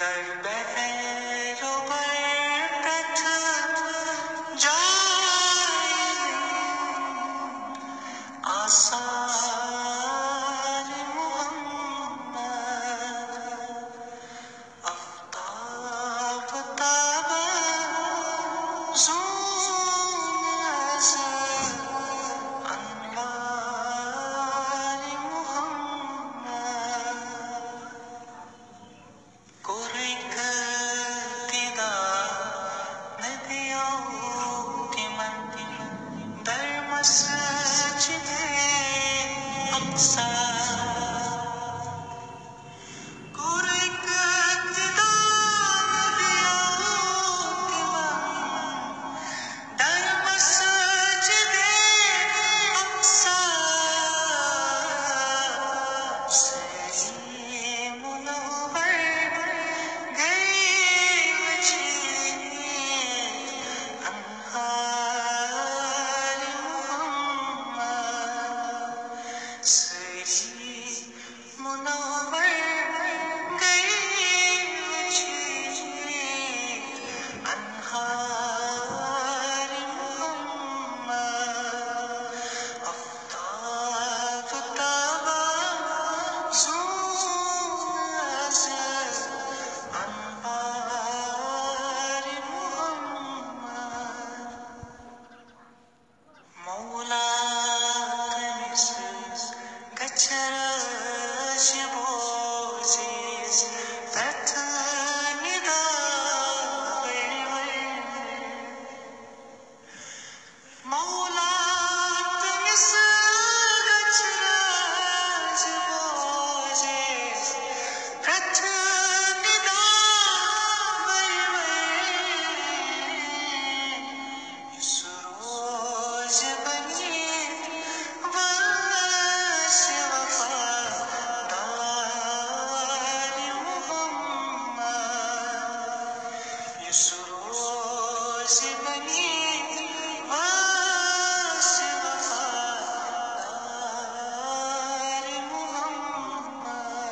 दर बहरो बरकत जाए आसार मोहम्मद आफ्ताब ताबज़ून अज़र अनवार मोहम्मद कुर्कतिदा नदियों दर मस्जिदे अक्सा कुर्कतिदा नदियों दर मस्जिदे अक्सा सही मुनव्वर गए मुझे अनहार मोहम्मद सही मुनव्वर गए मुझे अनहार मोहम्मद आफ्ताब ताबज़ून अज़र अनवार मोहम्मद मौला तनिस गचरश बोझिस तथनिदा मौला तनिस गचरश बोझिस तथनिदा इस रोज बनी बस वफादार मोहम्मद इस रोज बनी बस वफादार मोहम्मद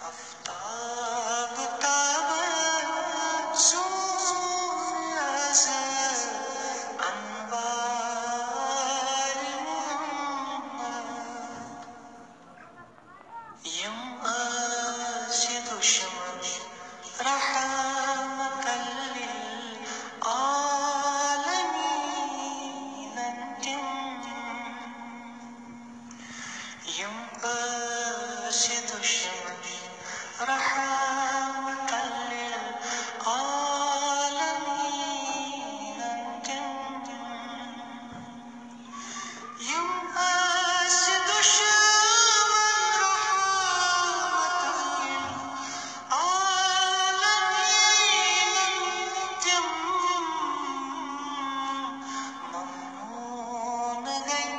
आफ्ताब ताबज़ून अज़र अनवार मोहम्मद यम आशि दुश्मन रहमतल लिल आलमीन अंतिम यम आशि दुश्मन रहमतल लिल आलमीन अंतिम यम आशि दुश्मन रहमतल लिल आलमीन अंतिम ममनून गई